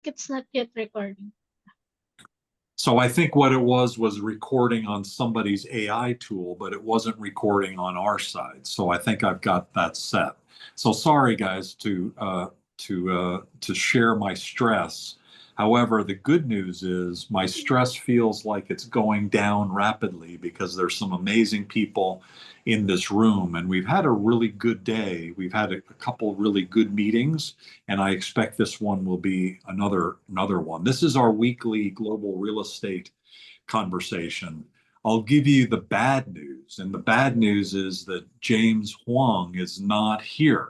it's not yet recording. So I think what it was recording on somebody's AI tool, but it wasn't recording on our side. So I think I've got that set. So sorry, guys, to share my stress. However, the good news is my stress feels like it's going down rapidly because there's some amazing people in this room, and we've had a really good day. We've had a couple really good meetings, and I expect this one will be another one. This is our weekly global real estate conversation. I'll give you the bad news, and the bad news is that James Huang is not here.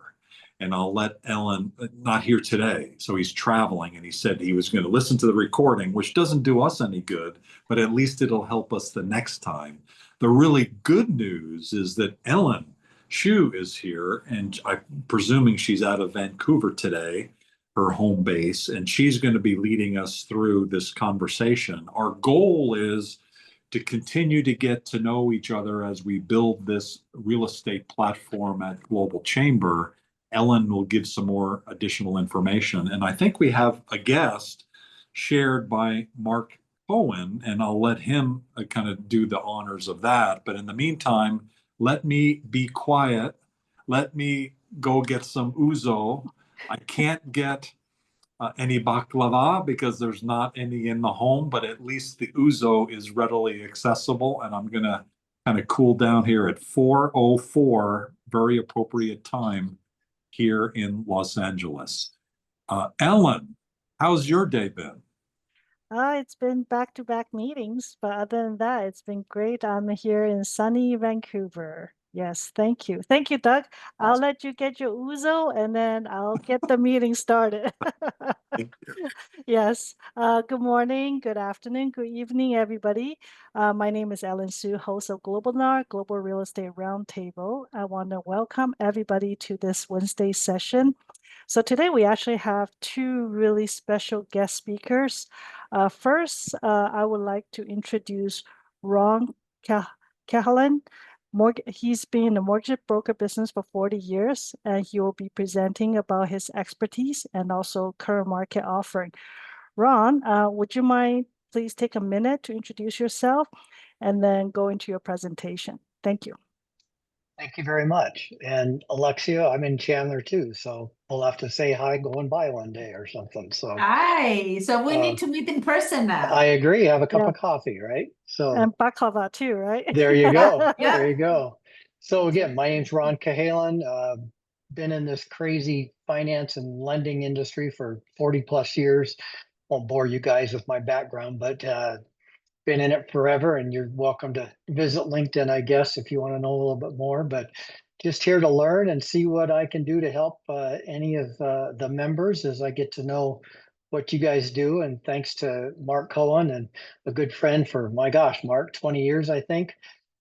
And I'll let Ellen, not here today. So he's traveling, and he said he was going to listen to the recording, which doesn't do us any good, but at least it'll help us the next time. The really good news is that Ellen Hsu is here, and I'm presuming she's out of Vancouver today, her home base, and she's going to be leading us through this conversation. Our goal is to continue to get to know each other as we build this real estate platform at Global Chamber. Ellen will give some more additional information. And I think we have a guest shared by Mark Cohen, and I'll let him kind of do the honors of that. But in the meantime, let me be quiet. Let me go get some ouzo. I can't get any baklava because there's not any in the home, but at least the ouzo is readily accessible. And I'm going to kind of cool down here at 4:04, very appropriate time here in Los Angeles. Ellen, how's your day been? It's been back-to-back meetings, but other than that, it's been great. I'm here in sunny Vancouver. Yes, thank you. Thank you, Doug. I'll let you get your ouzo and then I'll get the meeting started. Yes. Good morning, good afternoon, good evening, everybody. My name is Ellen Hsu, host of Globinar, Global Real Estate Roundtable. I want to welcome everybody to this Wednesday session. So today we actually have two really special guest speakers. First, I would like to introduce Ron Cahalan. He's been in the mortgage broker business for 40 years, and he will be presenting about his expertise and also current market offering. Ron, would you mind please take a minute to introduce yourself and then go into your presentation? Thank you. Thank you very much. And Alexia, I'm in Chandler too, so we'll have to say hi going by one day or something. So hi. So we need to meet in person now. I agree. Have a cup of coffee, right? So and baklava too, right? There you go. Yeah. There you go. So again, my name's Ron Cahalan. Been in this crazy finance and lending industry for 40 plus years. Won't bore you guys with my background, but been in it forever, and you're welcome to visit LinkedIn, I guess, if you want to know a little bit more. But just here to learn and see what I can do to help any of the members as I get to know what you guys do. And thanks to Mark Cohen, and a good friend for, my gosh, Mark, 20 years, I think.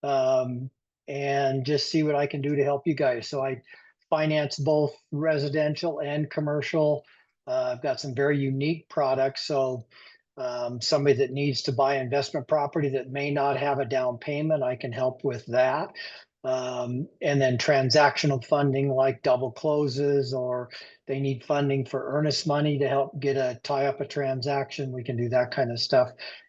And just see what I can do to help you guys. So I finance both residential and commercial. I've got some very unique products. So somebody that needs to buy investment property that may not have a down payment, I can help with that. And then transactional funding like double closes, or they need funding for earnest money to help tie up a transaction. We can do that kind of stuff.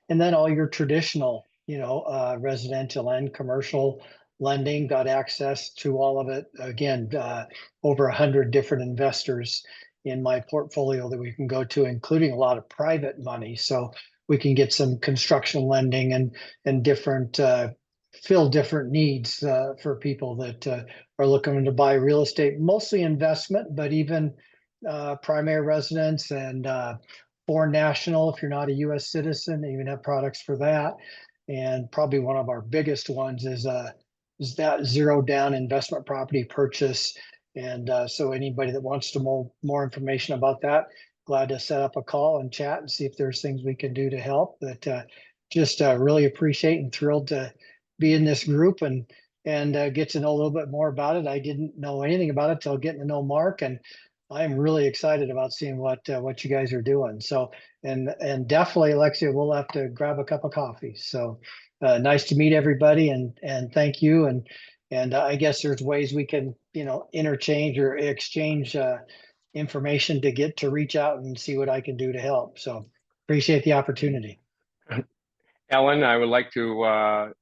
And then all your traditional, residential and commercial lending, got access to all of it. Again, over 100 different investors in my portfolio that we can go to, including a lot of private money. So we can get some construction lending and different fill different needs for people that are looking to buy real estate, mostly investment, but even primary residence and foreign national. If you're not a U.S. citizen, they even have products for that. And probably one of our biggest ones is that zero down investment property purchase. And so anybody that wants to know more information about that, glad to set up a call and chat and see if there's things we can do to help. But just really appreciate and thrilled to be in this group and get to know a little bit more about it. I didn't know anything about it till getting to know Mark, and I'm really excited about seeing what you guys are doing. So and definitely, Alexia, we'll have to grab a cup of coffee. So nice to meet everybody, and thank you. And I guess there's ways we can interchange or exchange information to get to reach out and see what I can do to help. So appreciate the opportunity. Ellen, I would like to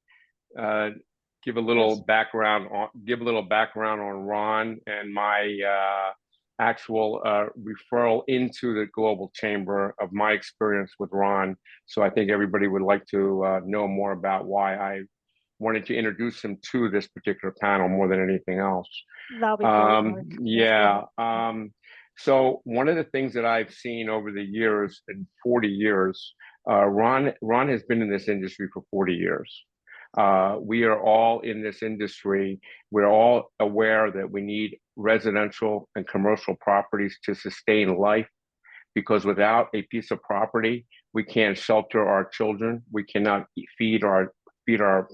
give a little background on Ron and my actual referral into the Global Chamber of my experience with Ron. So I think everybody would like to know more about why I wanted to introduce him to this particular panel more than anything else. That'll be great, Mark. So one of the things that I've seen over the years, in 40 years, Ron has been in this industry for 40 years. We are all in this industry. We're all aware that we need residential and commercial properties to sustain life, because without a piece of property, we can't shelter our children. We cannot feed our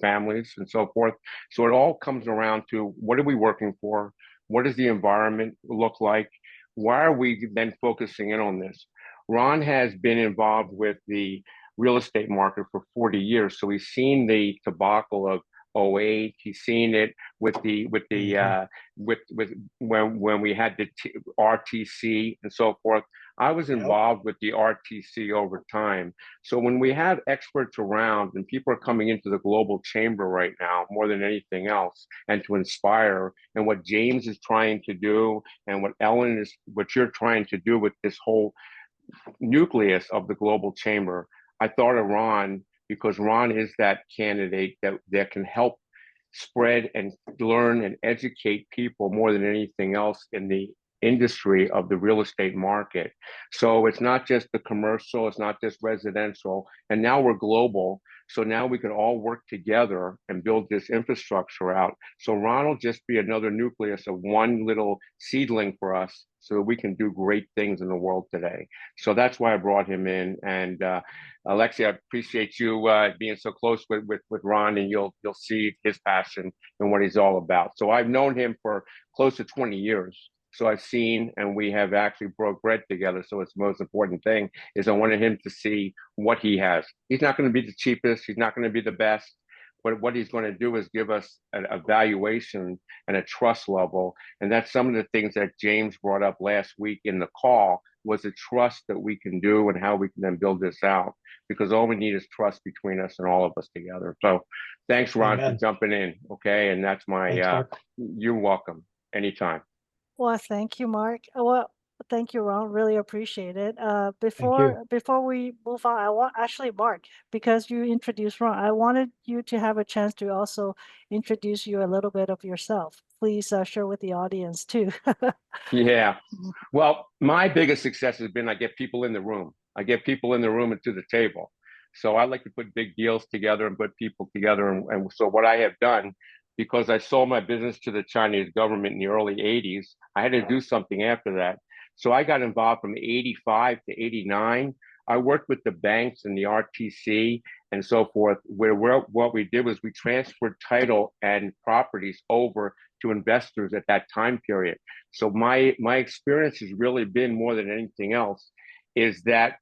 families and so forth. So it all comes around to, what are we working for? What does the environment look like? Why are we then focusing in on this? Ron has been involved with the real estate market for 40 years. So he's seen the debacle of 08. He's seen it with when we had the RTC and so forth. I was involved with the RTC over time. So when we have experts around and people are coming into the Global Chamber right now, more than anything else, and to inspire, and what James is trying to do, and what you're trying to do with this whole nucleus of the Global Chamber, I thought of Ron, because Ron is that candidate that can help spread and learn and educate people more than anything else in the industry of the real estate market. So it's not just the commercial, it's not just residential, and now we're global. So now we can all work together and build this infrastructure out. So Ron will just be another nucleus of one little seedling for us, so that we can do great things in the world today. So that's why I brought him in. And Alexia, I appreciate you being so close with Ron, and you'll see his passion and what he's all about. So I've known him for close to 20 years. So I've seen, and we have actually broke bread together. So it's the most important thing is I wanted him to see what he has. He's not going to be the cheapest. He's not going to be the best. But what he's going to do is give us a valuation and a trust level. And that's some of the things that James brought up last week in the call, was the trust that we can do and how we can then build this out. Because all we need is trust between us and all of us together. So thanks, Ron, for jumping in. Okay. And that's my, you're welcome anytime. Well, thank you, Mark. Well, thank you, Ron. Really appreciate it. Before we move on, Mark, because you introduced Ron, I wanted you to have a chance to also introduce you a little bit of yourself. Please share with the audience too. Yeah. Well, my biggest success has been I get people in the room. I get people in the room and to the table. So I like to put big deals together and put people together. And so what I have done, because I sold my business to the Chinese government in the early 80s, I had to do something after that. So I got involved from 85 to 89. I worked with the banks and the RTC and so forth, where what we did was we transferred title and properties over to investors at that time period. So my experience has really been, more than anything else, is that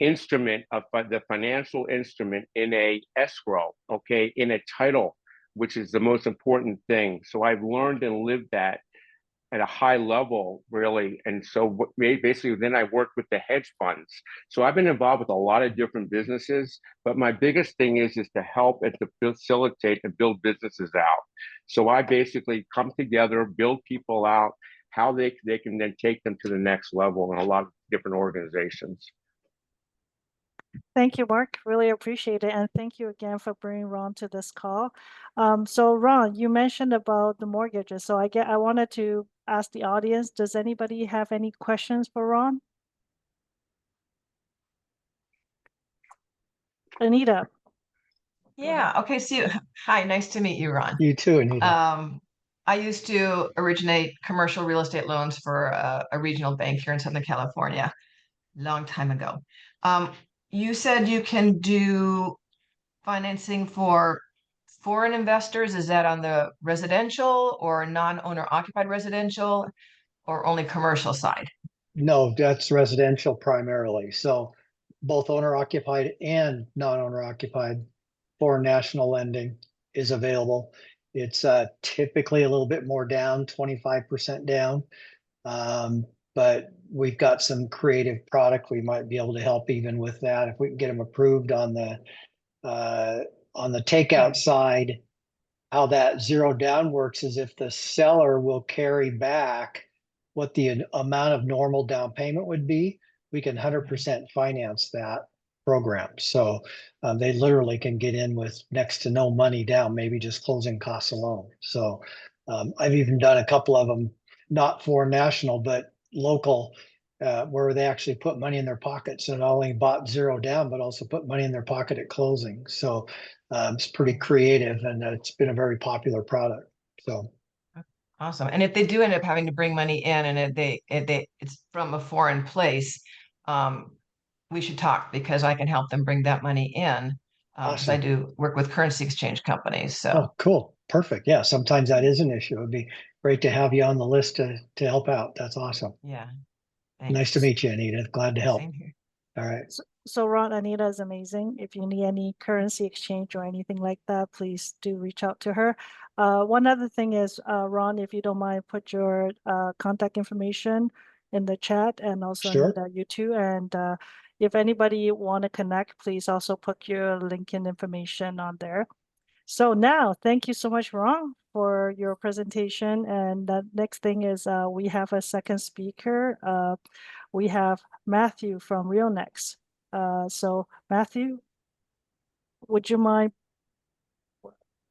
instrument of the financial instrument in a escrow, okay, in a title, which is the most important thing. So I've learned and lived that at a high level, really. And so basically then I worked with the hedge funds. So I've been involved with a lot of different businesses, but my biggest thing is to help and to facilitate and build businesses out. So I basically come together, build people out, how they can then take them to the next level in a lot of different organizations. Thank you, Mark. Really appreciate it. And thank you again for bringing Ron to this call. So Ron, you mentioned about the mortgages. So I wanted to ask the audience, does anybody have any questions for Ron? Anita. Yeah. Okay. So hi, nice to meet you, Ron. You too, Anita. I used to originate commercial real estate loans for a regional bank here in Southern California, long time ago. You said you can do financing for foreign investors. Is that on the residential or non-owner occupied residential, or only commercial side? No, that's residential primarily. So both owner occupied and non-owner occupied foreign national lending is available. It's typically a little bit more down, 25% down. but we've got some creative product. We might be able to help even with that if we can get them approved on the takeout side. How that zero down works is if the seller will carry back what the amount of normal down payment would be, we can 100% finance that program. So they literally can get in with next to no money down, maybe just closing costs alone. So I've even done a couple of them, not for national, but local, where they actually put money in their pockets and not only bought zero down, but also put money in their pocket at closing. So it's pretty creative, and it's been a very popular product. So awesome. And if they do end up having to bring money in, and it's from a foreign place, we should talk, because I can help them bring that money in. Because I awesome. do work with currency exchange companies. So Oh, cool. Perfect. Yeah, sometimes that is an issue. It'd be great to have you on the list to help out. That's awesome. yeah. Nice to Thanks. meet you, Anita. Glad to help. Same here. All right. So Ron, Anita is amazing. If you need any currency exchange or anything like that, please do reach out to her. One other thing is, Ron, if you don't mind, put your contact information in the chat, and also Sure. Anita, you too. And if anybody want to connect, please also put your LinkedIn information on there. So now, thank you so much, Ron, for your presentation. And the next thing is we have a second speaker. We have Matthew from RealNex. So Matthew, would you mind?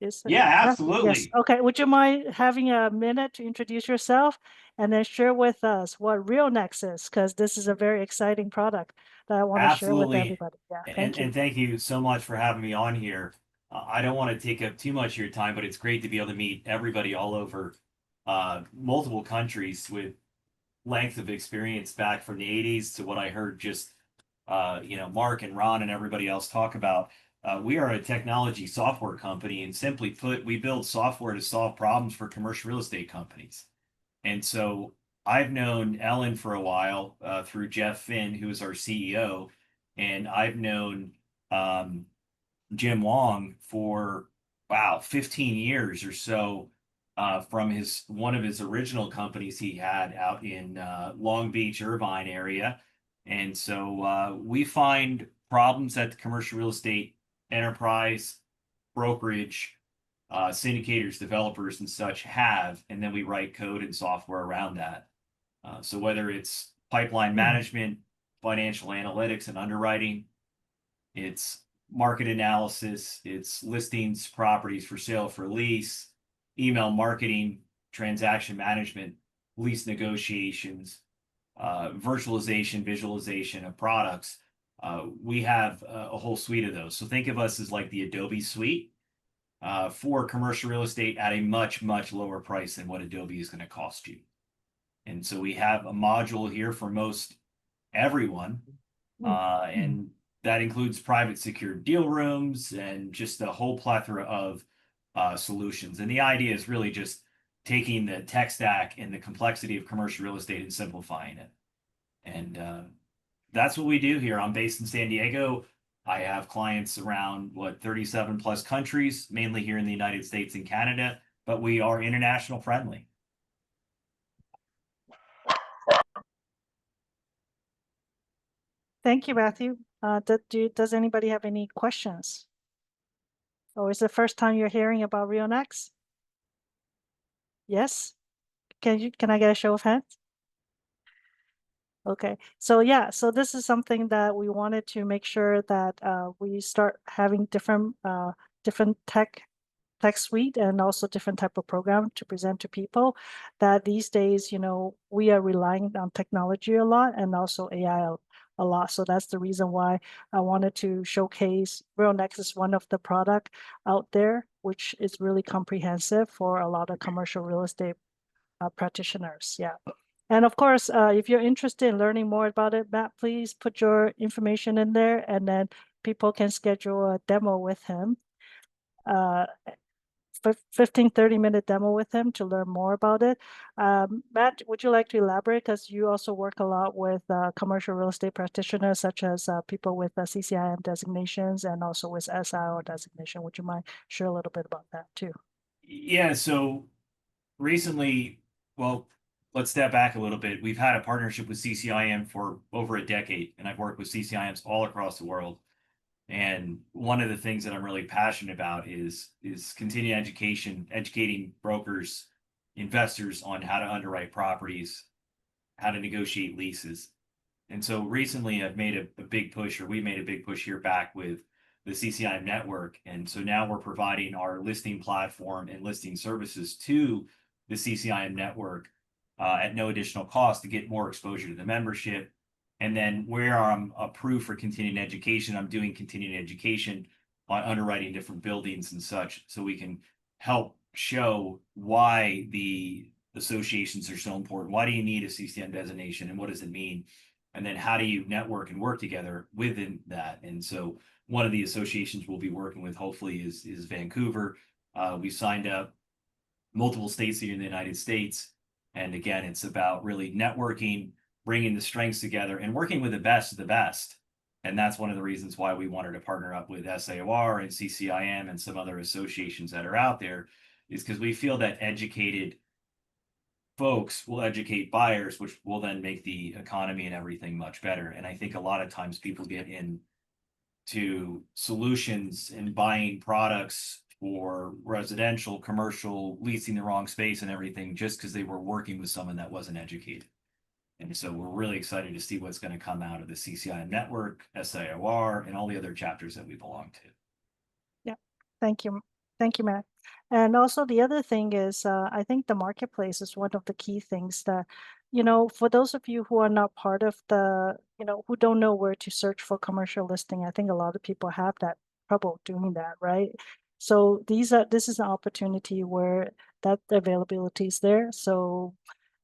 Yeah, Matthew? absolutely. Yes. Okay. Would you mind having a minute to introduce yourself and then share with us what RealNex is? Because this is a very exciting product that I want to share with Absolutely. everybody. Yeah. Thank you. And thank you so much for having me on here. I don't want to take up too much of your time, but it's great to be able to meet everybody all over multiple countries with length of experience back from the 80s to what I heard just Mark and Ron and everybody else talk about. We are a technology software company, and simply put, we build software to solve problems for commercial real estate companies. And so I've known Ellen for a while through Jeff Finn, who is our CEO, and I've known Jim Wong for 15 years or so from one of his original companies he had out in Long Beach, Irvine area. And so we find problems that the commercial real estate enterprise, brokerage, syndicators, developers, and such have, and then we write code and software around that. So whether it's pipeline management, financial analytics and underwriting, it's market analysis, it's listings, properties for sale, for lease, email marketing, transaction management, lease negotiations, virtualization, visualization of products. We have a whole suite of those. So think of us as like the Adobe suite for commercial real estate at a much, much lower price than what Adobe is going to cost you. And so we have a module here for most everyone. And that includes private secured deal rooms and just a whole plethora of solutions. And the idea is really just taking the tech stack and the complexity of commercial real estate and simplifying it. And that's what we do here. I'm based in San Diego. I have clients around 37 plus countries, mainly here in the United States and Canada, but we are international friendly. Thank you, Matthew. Does anybody have any questions? Or is it the first time you're hearing about RealNex? Yes? Can I get a show of hands? Okay, so yeah, so this is something that we wanted to make sure that we start having different tech suite and also different type of program to present to people. That these days, we are relying on technology a lot and also AI a lot. So that's the reason why I wanted to showcase RealNex is one of the product out there, which is really comprehensive for a lot of commercial real estate practitioners. Yeah. And of course, if you're interested in learning more about it, Matt, please put your information in there, and then people can schedule a demo with him. 15-30-minute demo with him to learn more about it. Matt, would you like to elaborate, because you also work a lot with commercial real estate practitioners, such as people with CCIM designations and also with SIO designation. Would you mind share a little bit about that too? Yeah, so recently, well, let's step back a little bit. We've had a partnership with CCIM for over a decade, and I've worked with CCIMs all across the world. And one of the things that I'm really passionate about is continuing education, educating brokers, investors on how to underwrite properties, how to negotiate leases. And so recently I've made a big push, or we made a big push here back with the CCIM network. And so now we're providing our listing platform and listing services to the CCIM network at no additional cost to get more exposure to the membership. And then where I'm approved for continuing education, I'm doing continuing education on underwriting different buildings and such, so we can help show why the associations are so important. Why do you need a CCIM designation, and what does it mean? And then how do you network and work together within that? And so one of the associations we'll be working with hopefully is Vancouver. We signed up multiple states here in the United States. And again, it's about really networking, bringing the strengths together, and working with the best of the best. And that's one of the reasons why we wanted to partner up with SAOR and CCIM and some other associations that are out there, is because we feel that educated folks will educate buyers, which will then make the economy and everything much better. And I think a lot of times people get into solutions and buying products for residential, commercial, leasing the wrong space and everything, just because they were working with someone that wasn't educated. And so we're really excited to see what's going to come out of the CCIM network, SAOR, and all the other chapters that we belong to. Yeah, thank you. Thank you, Matt. And also the other thing is, I think the marketplace is one of the key things that, for those of you who are not part of the, who don't know where to search for commercial listing, I think a lot of people have that trouble doing that, right? So this is an opportunity where that availability is there. So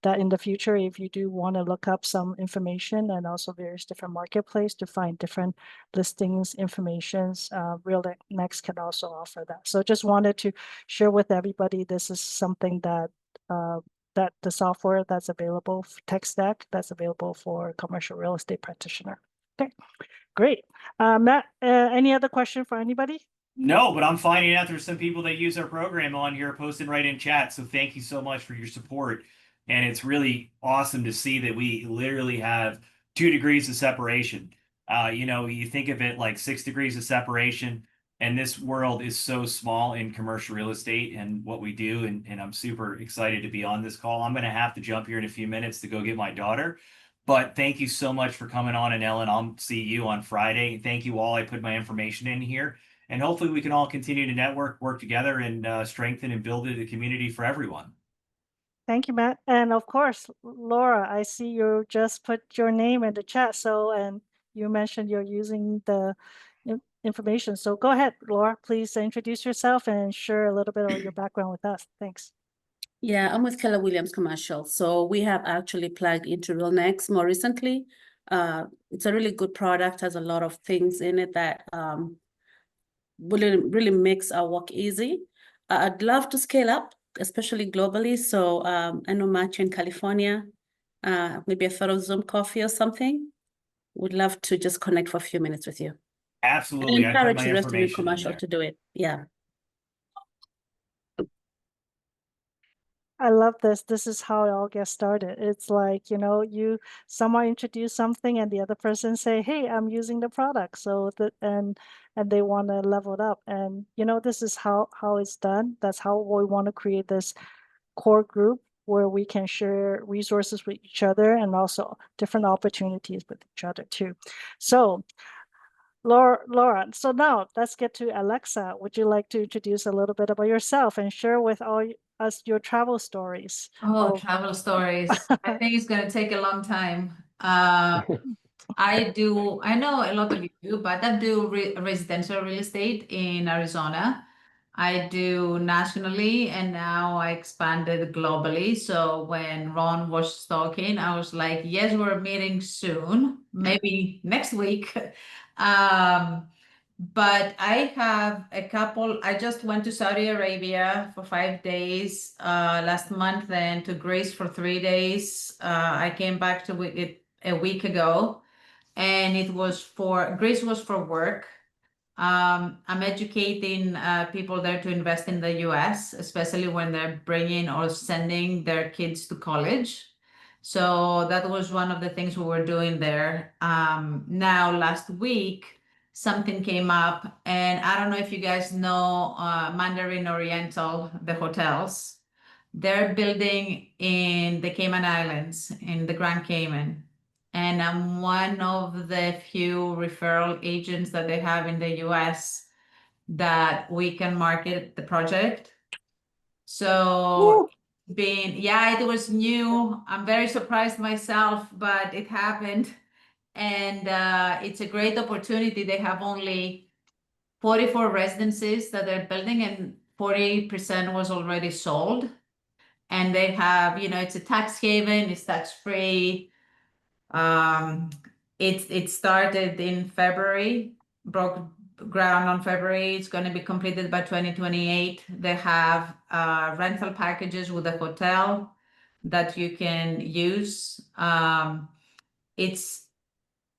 that in the future, if you do want to look up some information and also various different marketplace to find different listings, informations, RealNex can also offer that. So just wanted to share with everybody, this is something that that the software that's available, tech stack that's available for commercial real estate practitioner. Okay, great. Matt, any other question for anybody? No, but I'm finding out there's some people that use our program on here posted right in chat. So thank you so much for your support. And it's really awesome to see that we literally have 2 degrees of separation. You think of it like 6 degrees of separation, and this world is so small in commercial real estate and what we do. And I'm super excited to be on this call. I'm going to have to jump here in a few minutes to go get my daughter. But thank you so much for coming on. And Ellen, I'll see you on Friday. Thank you all. I put my information in here. And hopefully we can all continue to network, work together, and strengthen and build a community for everyone. Thank you, Matt. And of course, Laura, I see you just put your name in the chat. So, and you mentioned you're using the information. So go ahead, Laura, please introduce yourself and share a little bit of your background with us. Thanks. Yeah, I'm with Keller Williams Commercial. So we have actually plugged into RealNex more recently. It's a really good product, has a lot of things in it that really makes our work easy. I'd love to scale up, especially globally. So I know Matt in California, maybe a photo Zoom coffee or something. Would love to just connect for a few minutes with you. Absolutely. And encourage the rest of your commercial to do it. Yeah. I love this. This is how it all gets started. It's like, someone introduce something and the other person say, hey, I'm using the product. So and they want to level it up. And, this is how it's done. That's how we want to create this core group where we can share resources with each other and also different opportunities with each other too. So Laura, so now let's get to Alexia. Would you like to introduce a little bit about yourself and share with us your travel stories? Travel stories. I think it's going to take a long time. I know a lot of you do, but I do residential real estate in Arizona. I do nationally, and now I expanded globally. So when Ron was talking, I was like, yes, we're meeting soon, maybe next week. But I have I just went to Saudi Arabia for 5 days last month, and to Greece for 3 days. I came back to it a week ago, and Greece was for work. I'm educating people there to invest in the US, especially when they're bringing or sending their kids to college. So that was one of the things we were doing there. Now last week, something came up, and I don't know if you guys know Mandarin Oriental, the hotels. They're building in the Cayman Islands, in the Grand Cayman. And I'm one of the few referral agents that they have in the US that we can market the project. So yeah, it was new. I'm very surprised myself, but it happened. And it's a great opportunity. They have only 44 residences that they're building, and 40% was already sold. And they have, it's a tax haven, it's tax-free. It started in February, broke ground on February. It's going to be completed by 2028. They have rental packages with a hotel that you can use.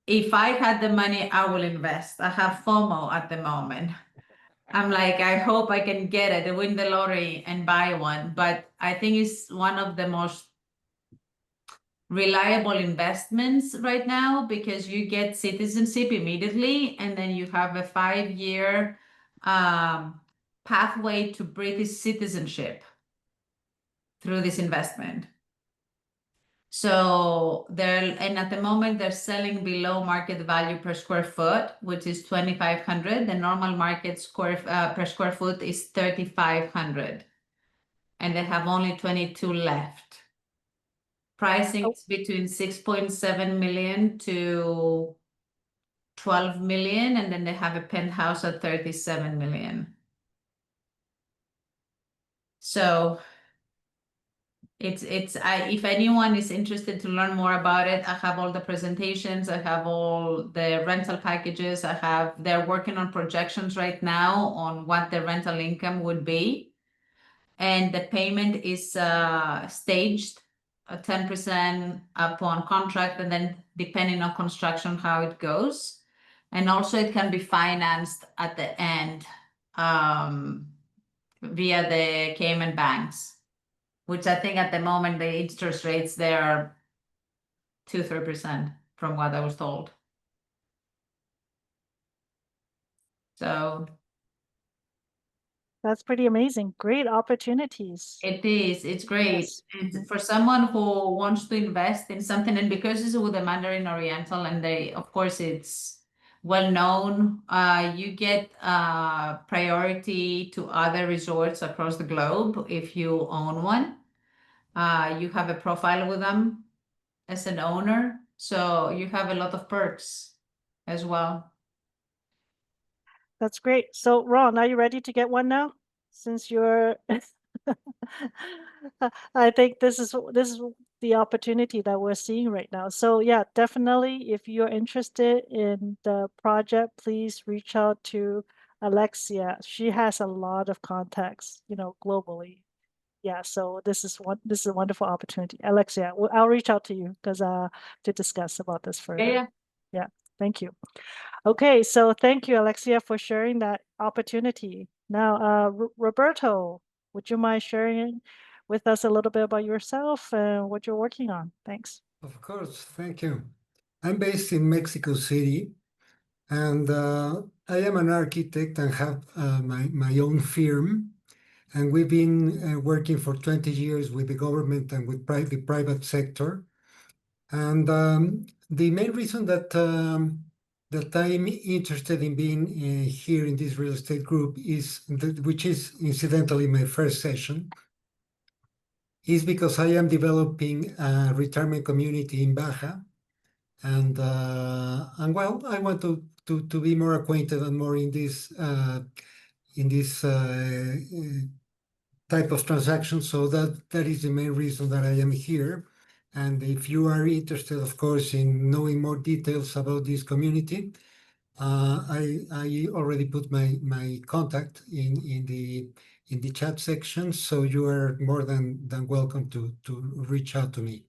If I had the money, I will invest. I have FOMO at the moment. I'm like, I hope I can get it, win the lottery and buy one. But I think it's one of the most reliable investments right now, because you get citizenship immediately, and then you have a 5-year pathway to British citizenship through this investment. So and at the moment they're selling below market value per square foot, which is 2,500. The normal market per square foot is 3,500, and they have only 22 left. Pricing is between 6.7 million to 12 million, and then they have a penthouse at 37 million. So if anyone is interested to learn more about it, I have all the presentations, I have all the rental packages, they're working on projections right now on what the rental income would be. And the payment is staged, 10% upon contract, and then depending on construction, how it goes. And also it can be financed at the end via the Cayman banks, which I think at the moment the interest rates there are 2-3% from what I was told. So That's pretty amazing. Great opportunities. it is, it's great. Yes. And for someone who wants to invest in something, and because it's with the Mandarin Oriental, and of course it's well known, you get priority to other resorts across the globe if you own one. You have a profile with them as an owner, so you have a lot of perks as well. That's great. So Ron, are you ready to get one now? Since you're I think this is the opportunity that we're seeing right now. So yeah, definitely if you're interested in the project, please reach out to Alexia. She has a lot of contacts, globally. Yeah, so this is a wonderful opportunity. Alexia, I'll reach out to you because to discuss about this further. Yeah, thank you. Okay, so thank you, Alexia, for sharing that opportunity. Now, Roberto, would you mind sharing with us a little bit about yourself and what you're working on? Thanks. Of course, thank you. I'm based in Mexico City, and I am an architect and have my own firm. And we've been working for 20 years with the government and with the private sector. And the main reason that I'm interested in being here in this real estate group which is incidentally my first session, is because I am developing a retirement community in Baja, and well, I want to be more acquainted and more in this type of transaction. So that is the main reason that I am here. And if you are interested, of course, in knowing more details about this community, I already put my contact in the chat section, so you are more than welcome to reach out to me.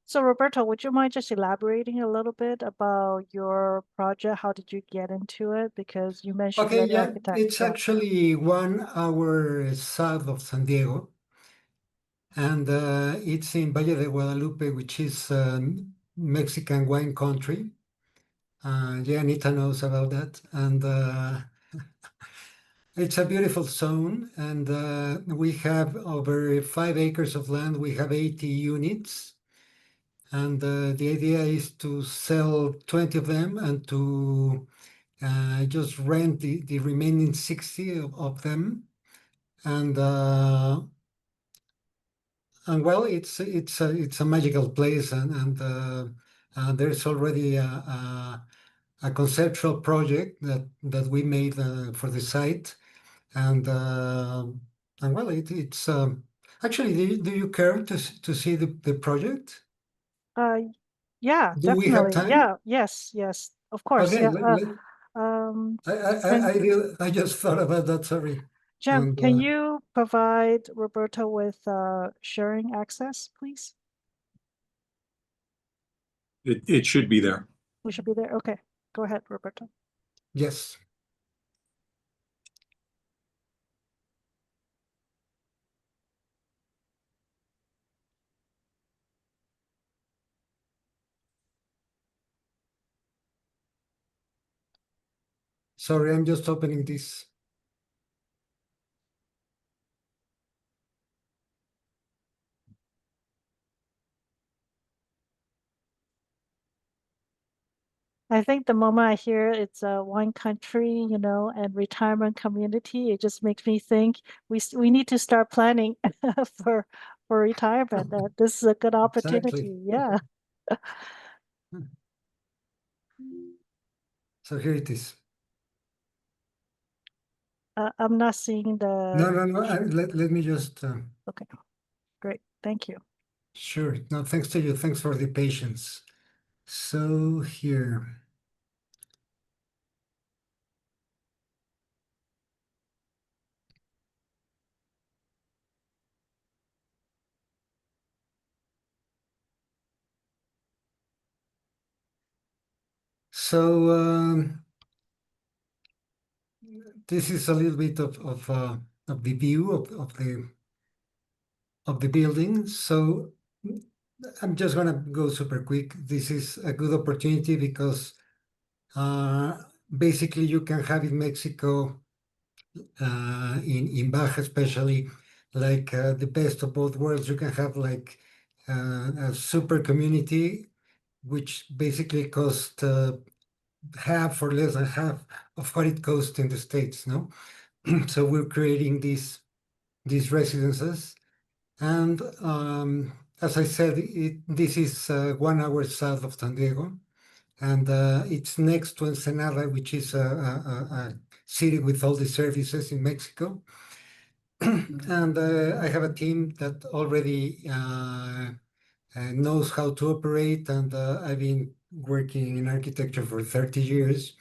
So Roberto, would you mind just elaborating a little bit about your project? How did you get into it? Because you mentioned you're an architect. It's actually 1 hour south of San Diego. and it's in Valle de Guadalupe, which is Mexican wine country. Yeah, Anita knows about that, and it's a beautiful zone, and we have over 5 acres of land. We have 80 units, and the idea is to sell 20 of them and to just rent the remaining 60 of them. And well, it's a magical place, and there's already a conceptual project that we made for the site, and well, it's actually. Do you care to see the project? Yeah, Do we have definitely. time? Yeah, yes, of course. Okay, Yeah. I just thought about that. Sorry. Jem, And can you provide Roberto with sharing access, please? It should be there. We should be there. Okay, go ahead, Roberto. yes. Sorry, I'm just opening this. I think the moment I hear it's a wine country, and retirement community, it just makes me think we need to start planning for retirement. This is a good opportunity. Exactly. Yeah. So here it is. I'm not seeing No. Let me just. Okay, great. Thank you. Sure. No, thanks to you. Thanks for the patience. So here. So this is a little bit of the view of the building. So I'm just gonna go super quick. This is a good opportunity because basically you can have in Mexico, in Baja especially, like the best of both worlds. You can have like a super community, which basically cost half or less than half of what it costs in the States, no? So we're creating these residences, and as I said, this is 1 hour south of San Diego, and it's next to Ensenada, which is a city with all the services in Mexico. And I have a team that already knows how to operate, and I've been working in architecture for 30 years.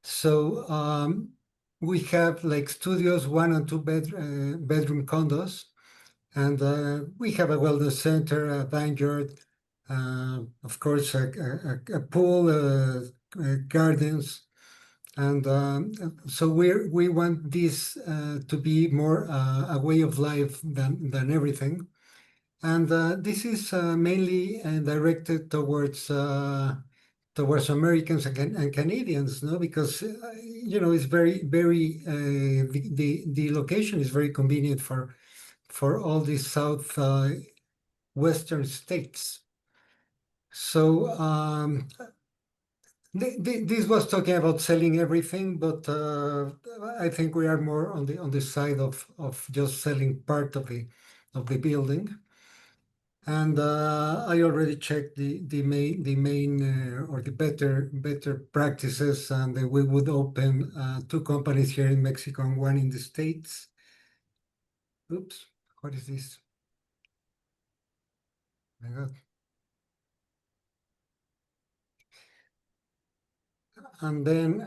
So we have like studios, 1 and 2 bedroom condos, and we have a wellness center, a vineyard, of course, a pool, gardens, and so we want this to be more a way of life than everything. And this is mainly directed towards Americans and Canadians, no? Because it's very, very the location is very convenient for all these south western states. So this was talking about selling everything, but I think we are more on the side of just selling part of the building. And I already checked the main or the better practices, and we would open 2 companies here in Mexico and 1 in the States. Oops, what is this? My God. And then,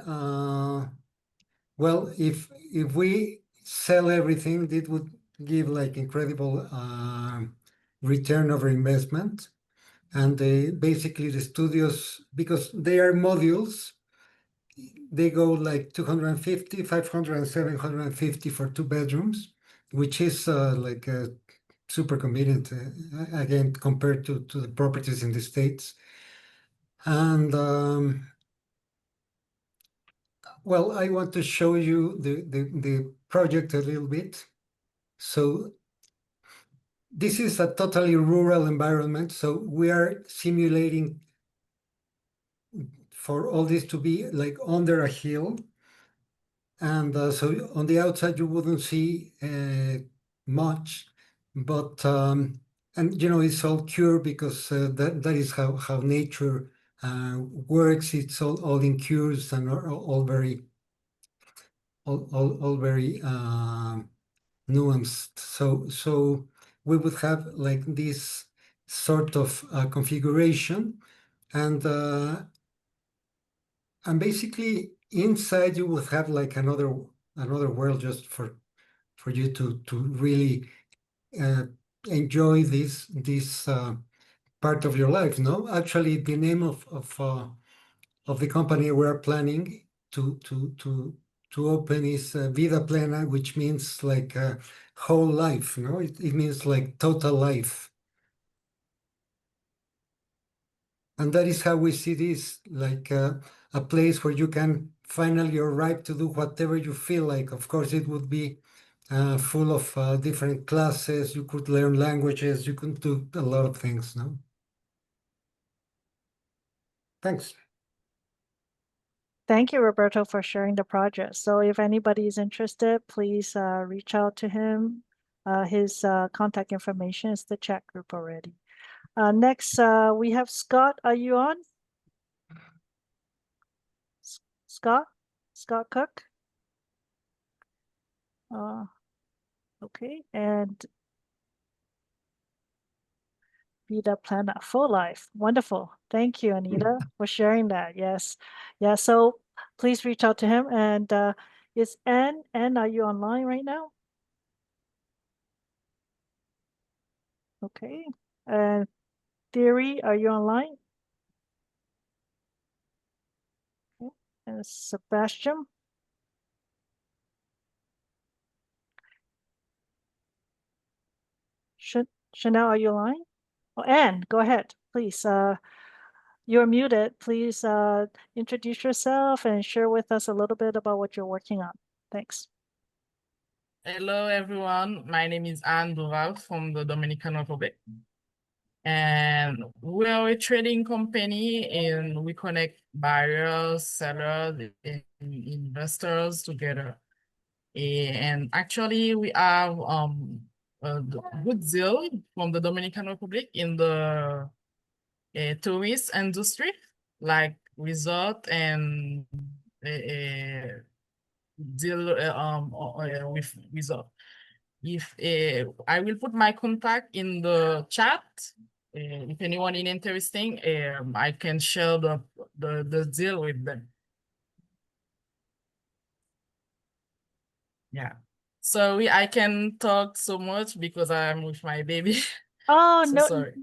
well, if we sell everything, it would give like incredible return over investment. And basically the studios, because they are modules, they go like 250, 500, and 750 for 2 bedrooms, which is like super convenient, again, compared to the properties in the States. And well, I want to show you the project a little bit. So this is a totally rural environment. So we are simulating for all this to be like under a hill. And so on the outside, you wouldn't see much, but, and it's all cured because that is how nature works. It's all in cures and all very nuanced. So we would have like this sort of configuration, and basically inside you would have like another world just for you to really enjoy this part of your life. No, actually, the name of the company we're planning to open is Vida Plena, which means like whole life. No, it means like total life. And that is how we see this, like a place where you can finally arrive to do whatever you feel like. Of course, it would be full of different classes. You could learn languages. You could do a lot of things, no? Thanks. Thank you, Roberto, for sharing the project. So if anybody is interested, please reach out to him. His contact information is the chat group already. Next, we have Scott. Are you on? Scott Cook? Okay, and Vida Plana, full life. Wonderful. Thank you, Anita, for sharing that. Yes. Yeah, so please reach out to him. And is Anne, are you online right now? Okay. And Theory, are you online? Okay. And Sebastian? Chanel, are you online? Oh, Anne, go ahead, please. You're muted. Please introduce yourself and share with us a little bit about what you're working on. Thanks. Hello, everyone. My name is Anne Duval from the Dominican Republic. And we are a trading company, and we connect buyers, sellers, and investors together. And actually, we have a good deal from the Dominican Republic in the tourist industry, like resort and deal with resort. If I will put my contact in the chat. If anyone is interesting, I can share the deal with them. Yeah. Sorry, I can talk so much because I'm with my baby. Oh, So no, sorry.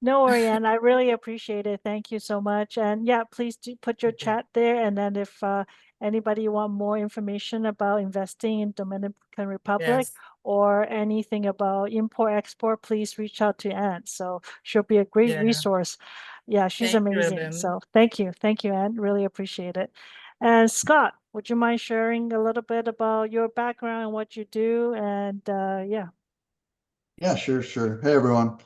no worry, Anne. I really appreciate it. Thank you so much. And yeah, please do put your chat there. And then if anybody want more information about investing in Dominican Republic Yes. or anything about import-export, please reach out to Anne. So she'll be a great Yeah. resource. Yeah, she's Thank you, amazing. Ellen. So thank you, Anne. Really appreciate it. And Scott, would you mind sharing a little bit about your background and what you do? And yeah. Yeah, sure. Hey, everyone.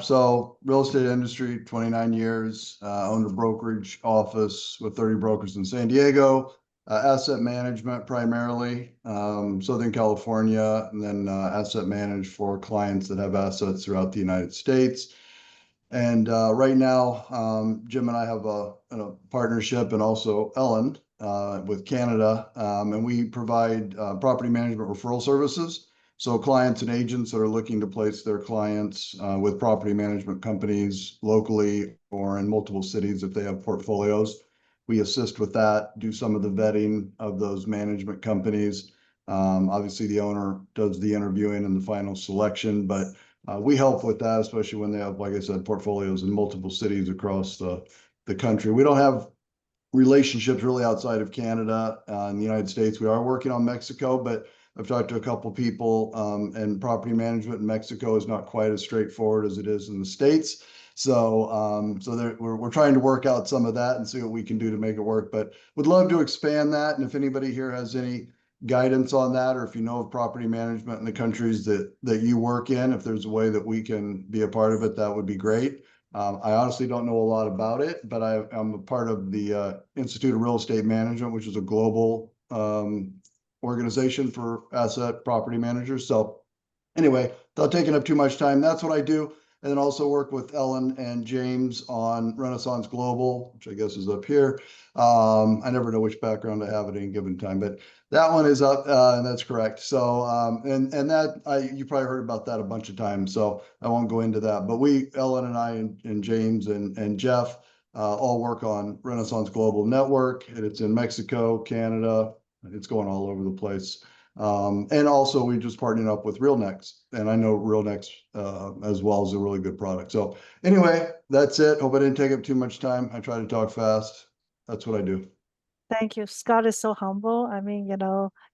So real estate industry, 29 years, owned a brokerage office with 30 brokers in San Diego, asset management primarily, Southern California, and then asset managed for clients that have assets throughout the United States. And right now, Jim and I have a partnership, and also Ellen with Canada, and we provide property management referral services. So clients and agents that are looking to place their clients with property management companies locally or in multiple cities if they have portfolios, we assist with that, do some of the vetting of those management companies. Obviously, the owner does the interviewing and the final selection, but we help with that, especially when they have, like I said, portfolios in multiple cities across the country. We don't have relationships really outside of Canada and the United States. We are working on Mexico, but I've talked to a couple people, and property management in Mexico is not quite as straightforward as it is in the States. So, we're trying to work out some of that and see what we can do to make it work, but would love to expand that. And if anybody here has any guidance on that, or if you know of property management in the countries that you work in, if there's a way that we can be a part of it, that would be great. I honestly don't know a lot about it, but I'm a part of the Institute of Real Estate Management, which is a global organization for asset property managers. So anyway, without taking up too much time, that's what I do. And then also work with Ellen and James on Renaissance Global, which I guess is up here. I never know which background I have at any given time, but that one is up, and that's correct. So, and that you probably heard about that a bunch of times, so I won't go into that. But Ellen and I and James and Jeff all work on Renaissance Global Network, and it's in Mexico, Canada. It's going all over the place. And also we just partnered up with RealNex, and I know RealNex as well is a really good product. So anyway, that's it. Hope I didn't take up too much time. I try to talk fast. That's what I do. Thank you. Scott is so humble. I mean,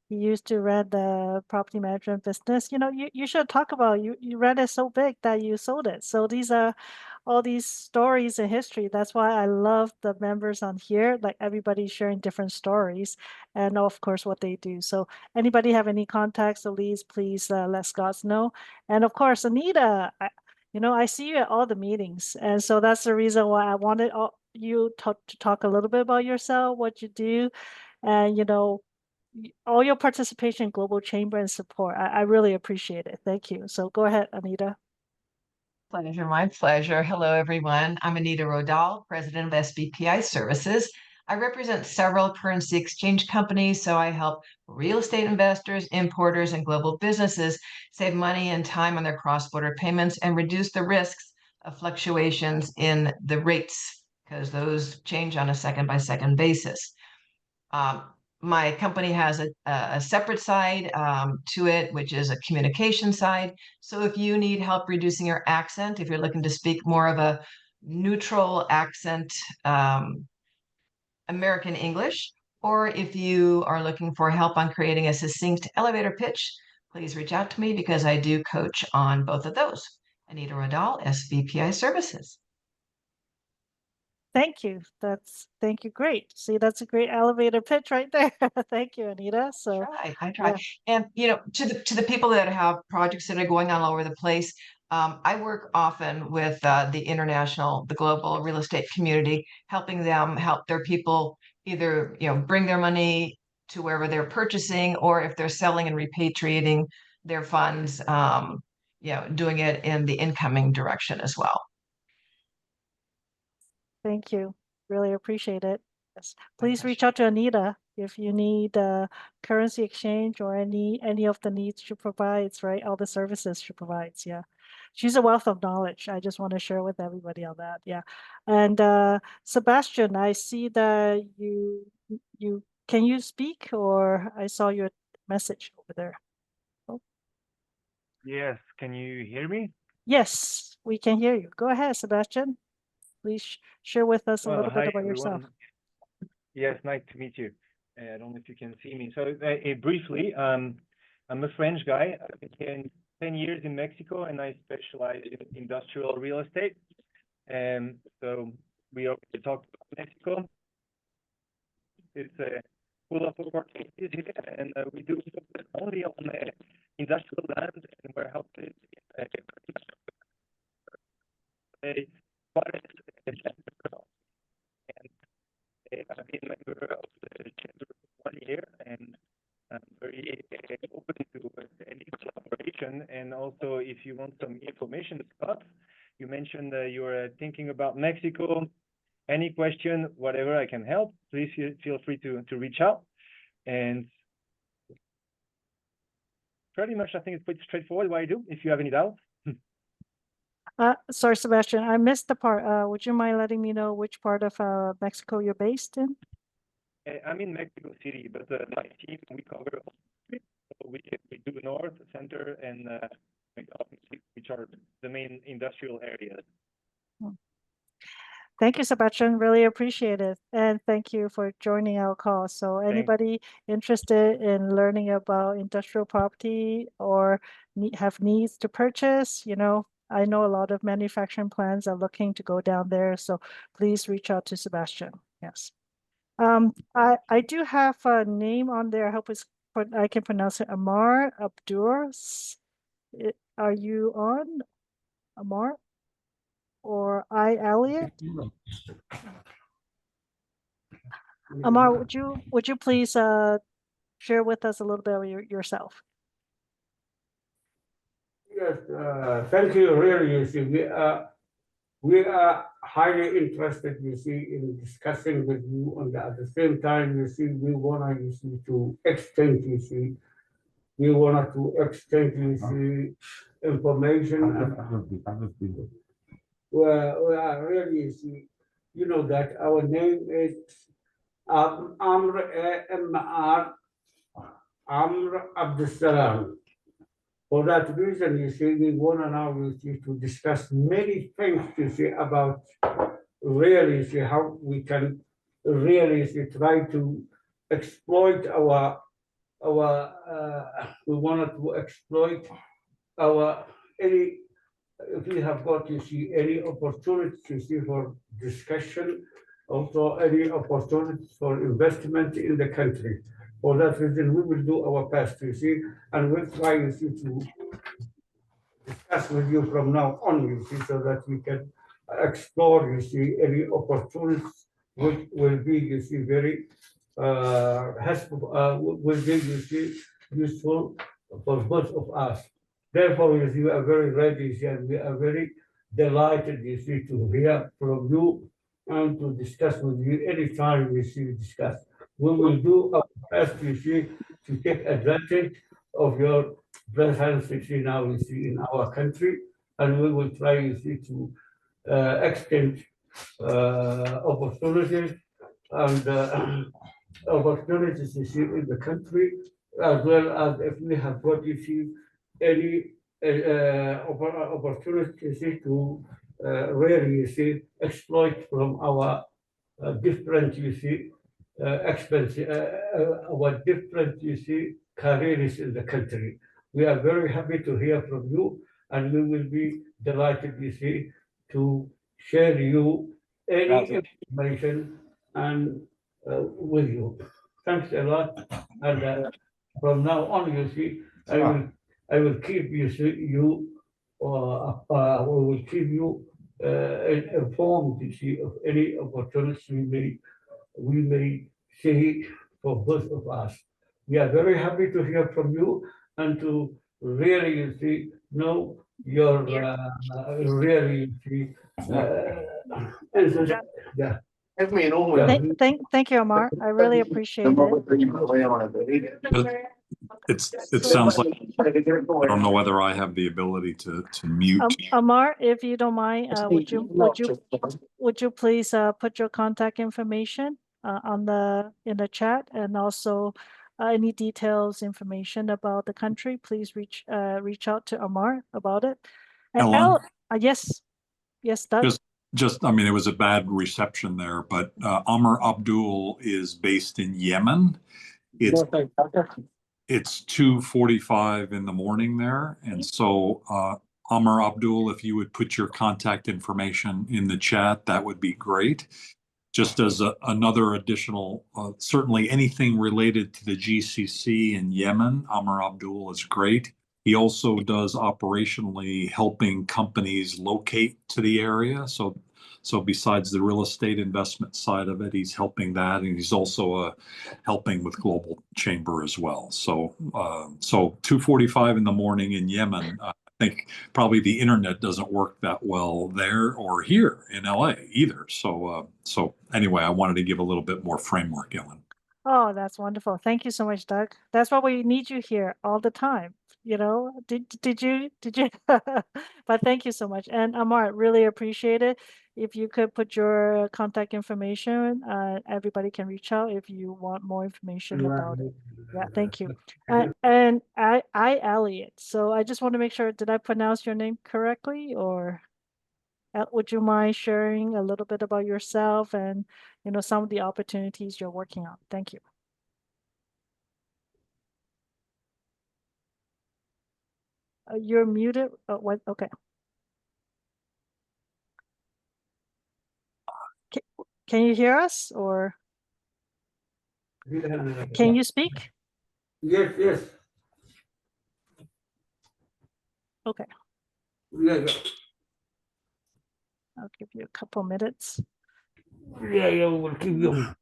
he used to run the property management business. You should talk about you ran it so big that you sold it. So these are all these stories in history. That's why I love the members on here. Like everybody sharing different stories, and of course what they do. So anybody have any contacts, please let Scott know. And of course, Anita, I see you at all the meetings, and so that's the reason why I wanted you to talk a little bit about yourself, what you do, and all your participation in Global Chamber and support. I really appreciate it. Thank you. So go ahead, Anita. Pleasure, my pleasure. Hello, everyone. I'm Anita Rodal, president of SBPI Services. I represent several currency exchange companies, so I help real estate investors, importers, and global businesses save money and time on their cross-border payments and reduce the risks of fluctuations in the rates, because those change on a second-by-second basis. My company has a separate side to it, which is a communication side. So if you need help reducing your accent, if you're looking to speak more of a neutral accent, American English, or if you are looking for help on creating a succinct elevator pitch, please reach out to me because I do coach on both of those. Anita Rodal, SBPI Services. Thank you. Thank you. Great. See, that's a great elevator pitch right there. Thank you, Anita. So I try. And to the people that have projects that are going on all over the place, I work often with the global real estate community, helping them help their people either bring their money to wherever they're purchasing, or if they're selling and repatriating their funds, doing it in the incoming direction as well. Thank you. Really appreciate it. Yes. Please reach out to Anita if you need currency exchange or any of the needs she provides, right? All the services she provides. Yeah. She's a wealth of knowledge. I just want to share with everybody on that. Yeah. And Sebastian, I see that can you speak, or I saw your message over there. Oh. Yes, can you hear me? Yes, we can hear you. Go ahead, Sebastian. Please share with us a little bit about yourself. Yes, nice to meet you. I don't know if you can see me. So briefly, I'm a French guy. I've been here 10 years in Mexico, and I specialize in industrial real estate. And so we already talked about Mexico. It's full of opportunities here, and we do focus only on industrial land and warehouses. I've been a member of the chamber for 1 year, and I'm very open to any collaboration. And also, if you want some information, Scott, you mentioned you were thinking about Mexico. Any question, whatever I can help, please feel free to reach out. And pretty much, I think it's pretty straightforward what I do, if you have any doubts. Sorry, Sebastian, I missed the part. Would you mind letting me know which part of Mexico you're based in? I'm in Mexico City, but my team, we cover all streets. So we do north, center, and which are the main industrial areas. Thank you, Sebastian. Really appreciate it. And thank you for joining our call. So anybody interested in learning about industrial property or have needs to purchase, I know a lot of manufacturing plants are looking to go down there. So please reach out to Sebastian. Yes. I do have a name on there. I hope I can pronounce it. Amar Abdur. Are you on, Amar? Or Elliot? Amar, would you please share with us a little bit of yourself? Yes, thank you. Really, you see, we are highly interested, you see, in discussing with you, and at the same time, you see, we want to, you see, to extend, you see, we wanted to extend, you see, information. Well, we are really, you see, you know that our name is Amr A-M-R, Amr Abdussalam. For that reason, you see, we want to now, you see, to discuss many things, you see, about really, you see, how we can really, you see, try to exploit we wanted to exploit any, if we have got, you see, any opportunities, you see, for discussion, also any opportunities for investment in the country. For that reason, we will do our best, you see, and we'll try, you see, to discuss with you from now on, you see, so that we can explore, you see, any opportunities which will be, you see, very will be, you see, useful for both of us. Therefore, you see, we are very ready, you see, and we are very delighted, you see, to hear from you and to discuss with you anytime, you see, discuss. We will do our best, you see, to take advantage of your presence, you see, now, you see, in our country, and we will try, you see, to extend opportunities and opportunities, you see, in the country, as well as if we have got, you see, any opportunities, you see, to really, you see, exploit from our different, you see, our different, you see, careers in the country. We are very happy to hear from you, and we will be delighted, you see, to share you any information and with you. Thanks a lot. And from now on, you see, I will keep you will keep you informed, you see, of any opportunities we may see for both of us. We are very happy to hear from you and to really, you see, know your really, you see, yeah. Thank you, Amar. I really appreciate it. It sounds like I don't know whether I have the ability to mute. Amar, if you don't mind, would you please put your contact information in the chat, and also any details, information about the country? Please reach out to Amar about it. Ellen? Yes, Doug. Just, I mean, it was a bad reception there, but Amr Abdul is based in Yemen. It's 2:45 in the morning there. And so Amr Abdul, if you would put your contact information in the chat, that would be great. Just as another additional, certainly anything related to the GCC in Yemen, Amr Abdul is great. He also does operationally helping companies locate to the area. So besides the real estate investment side of it, he's helping that, and he's also helping with Global Chamber as well. So 2:45 in the morning in Yemen. I think probably the internet doesn't work that well there or here in LA either. So anyway, I wanted to give a little bit more framework, Ellen. Oh, that's wonderful. Thank you so much, Doug. That's why we need you here all the time. Did you? But thank you so much. And Amar, really appreciate it. If you could put your contact information, everybody can reach out if you want more information about it. Yeah, thank you. And I Elliot. So I just want to make sure, did I pronounce your name correctly or? Would you mind sharing a little bit about yourself and, some of the opportunities you're working on? Thank you. You're muted. Oh, what? Okay. Can you hear us, or can you speak? Yes, yes. Okay, Yeah, I'll give you a couple minutes. yeah, we'll keep going.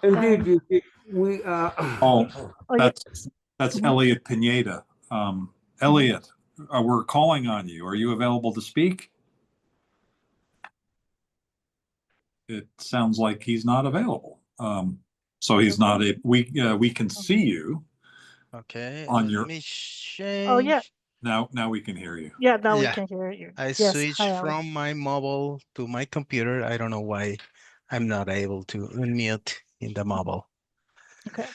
Indeed, you see, we Oh, yeah. that's Elliot Pineda. Elliot, we're calling on you. Are you available to speak? It sounds like he's not available. So he's not a, we can see you. Okay, On let your, me change. Oh, yeah. Now we can hear you. Yeah, now we can hear you. I Yes. switched Hi, Ali. from my mobile to my computer. I don't know why I'm not able to unmute in the mobile. Okay.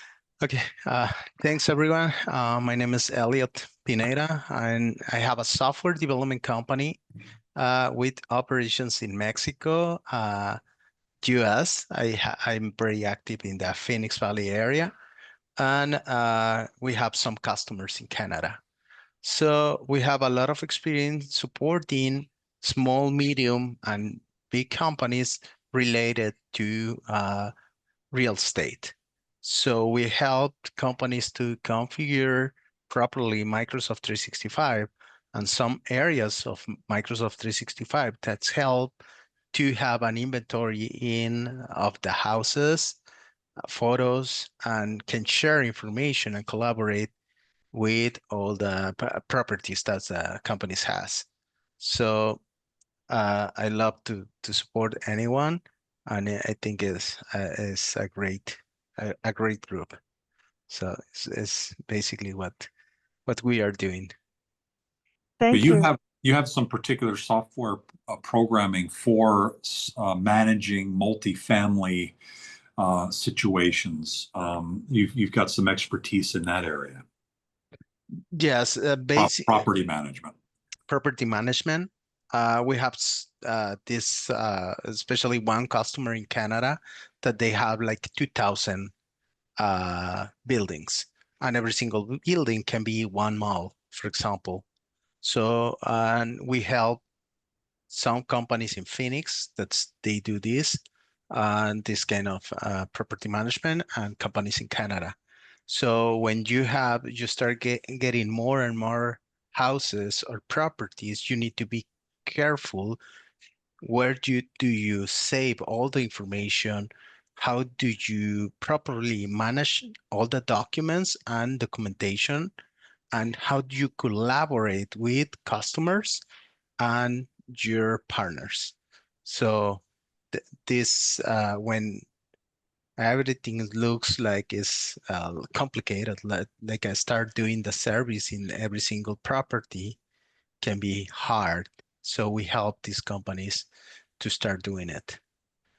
Okay, thanks everyone. My name is Elliot Pineda, and I have a software development company with operations in Mexico, US. I'm very active in the Phoenix Valley area, and we have some customers in Canada. So we have a lot of experience supporting small, medium, and big companies related to real estate. So we helped companies to configure properly Microsoft 365 and some areas of Microsoft 365 that's helped to have an inventory of the houses, photos, and can share information and collaborate with all the properties that the companies has. So I love to support anyone, and I think it's a great group. So it's basically what we are doing. Thank you. You have some particular software programming for managing multifamily situations. You've got some expertise in that area. Yes, basic property management. Property management. We have this, especially one customer in Canada that they have like 2,000 buildings, and every single building can be one mall, for example. So, and we help some companies in Phoenix they do this, and this kind of property management, and companies in Canada. So when you start getting more and more houses or properties, you need to be careful. Where do you save all the information? How do you properly manage all the documents and documentation? And how do you collaborate with customers and your partners? So this when everything looks like it's complicated, like I start doing the service in every single property can be hard. So we help these companies to start doing it.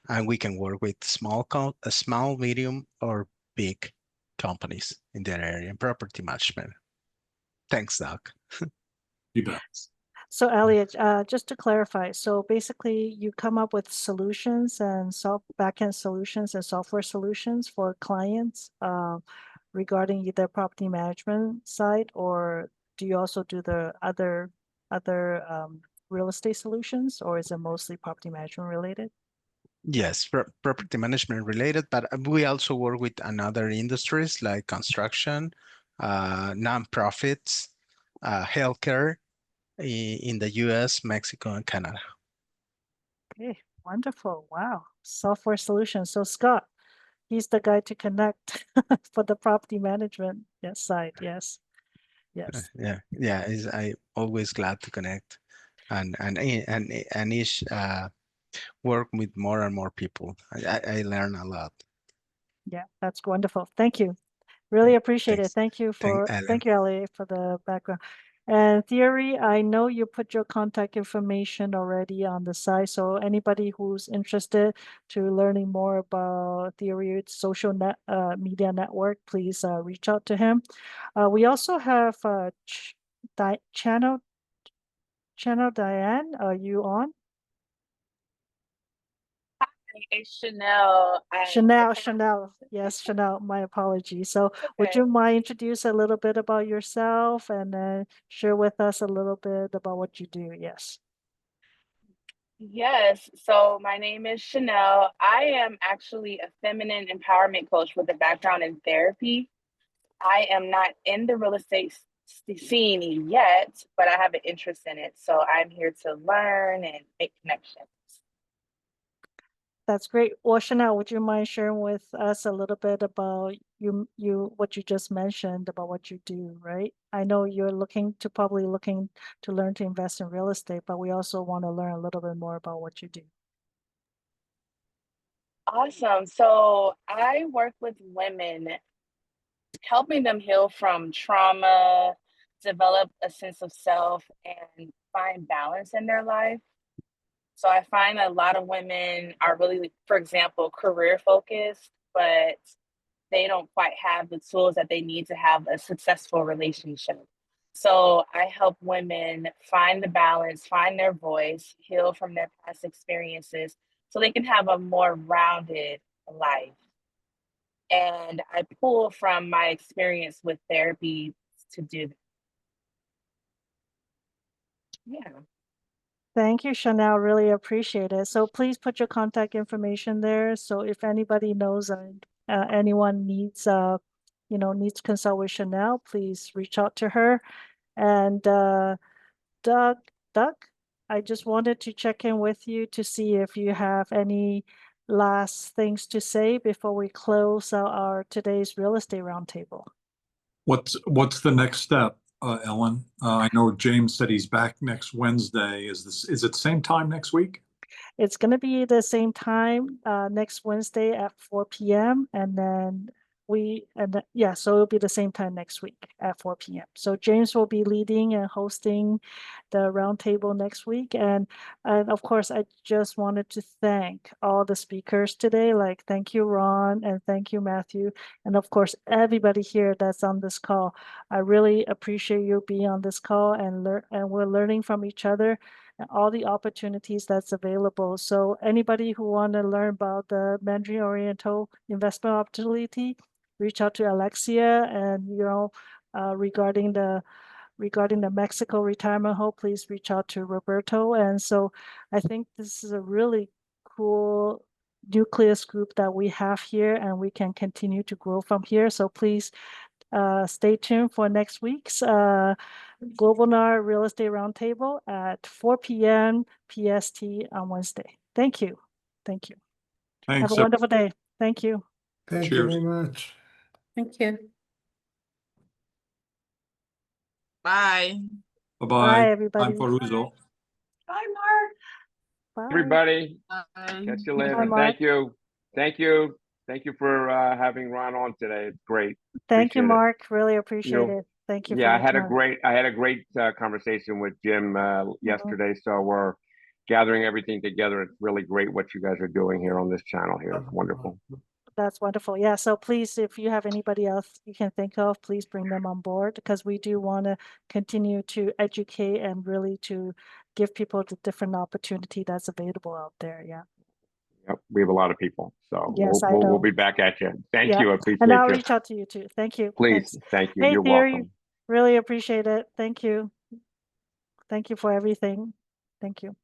And we can work with small, medium, or big companies in that area in property management. Thanks, Doc. You bet. So Elliot, just to clarify, so basically you come up with solutions and backend solutions and software solutions for clients regarding either property management side, or do you also do the other real estate solutions, or is it mostly property management related? Yes, property management related, but we also work with another industries like construction, nonprofits, healthcare in the US, Mexico, and Canada. Okay, wonderful. Wow. Software solutions. So Scott, he's the guy to connect for the property management side. Yes. Yes. Yeah. I always glad to connect and each work with more and more people. I learn a lot. Yeah, that's wonderful. Thank you. Really appreciate it. Thank you, Elliot, for the background. And Theory, I know you put your contact information already on the site. So anybody who's interested to learning more about Theory social media network, please reach out to him. We also have Channel Diane. Are you on? It's Chanel. Chanel. Yes, Chanel. My apologies. So would Okay. you mind introduce a little bit about yourself and then share with us a little bit about what you do? Yes. Yes. So my name is Chanel. I am actually a feminine empowerment coach with a background in therapy. I am not in the real estate scene yet, but I have an interest in it. So I'm here to learn and make connections. That's great. Well, Chanel, would you mind sharing with us a little bit about what you just mentioned about what you do, right? I know you're probably looking to learn to invest in real estate, but we also want to learn a little bit more about what you do. Awesome. So I work with women, helping them heal from trauma, develop a sense of self, and find balance in their life. So I find a lot of women are really, for example, career focused, but they don't quite have the tools that they need to have a successful relationship. So I help women find the balance, find their voice, heal from their past experiences so they can have a more rounded life. And I pull from my experience with therapy to do that. Yeah. Thank you, Chanel. Really appreciate it. So please put your contact information there. So if anybody knows anyone needs needs to consult with Chanel, please reach out to her. And Doug, I just wanted to check in with you to see if you have any last things to say before we close out our today's real estate roundtable. What's the next step, Ellen? I know James said he's back next Wednesday. Is it same time next week? It's going to be the same time next Wednesday at 4 p.m. And then so it'll be the same time next week at 4 p.m. So James will be leading and hosting the roundtable next week. And of course, I just wanted to thank all the speakers today. Like, thank you, Ron, and thank you, Matthew. And of course, everybody here that's on this call. I really appreciate you being on this call and we're learning from each other and all the opportunities that's available. So anybody who want to learn about the Mandarin Oriental investment opportunity, reach out to Alexia, and regarding the Mexico retirement home, please reach out to Roberto. And so I think this is a really cool nucleus group that we have here, and we can continue to grow from here. So please stay tuned for next week's Globinar Real Estate Roundtable at 4 p.m. PST on Wednesday. Thank you. Thank you. Thanks. Have a wonderful day. Thank you. Thank you very much. Thank you. Bye. Bye-bye. Bye, everybody. I'm Faruzo. Bye, Mark. Bye. Everybody, Bye. catch you later. Bye, Mark. Thank you for having Ron on today. It's great. Thank you, Appreciate it. Mark. Really appreciate it. Thank you. Yeah, for I had your a great conversation with Jim yesterday. So we're gathering everything together. It's really great what you guys are doing here on this channel here. It's wonderful. That's wonderful. Yeah. So please, if you have anybody else you can think of, please bring them on board, because we do want to continue to educate and really to give people the different opportunity that's available out there. Yeah. Yep, we have a lot of people. So Yes, I we'll know. be back at you. Thank Yeah. you. I appreciate And I'll you. reach out to you too. Thank you. Please. Thanks. Thank you. Hey, You're Theory, welcome. really appreciate it. Thank you. Thank you for everything. Thank you.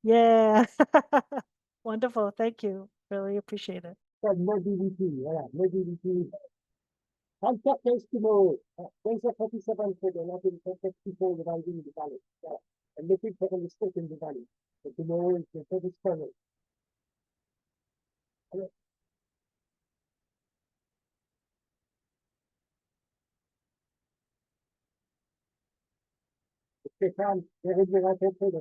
Yeah. Wonderful. Thank you. Really appreciate it. Stéphane, les règles de la tête, le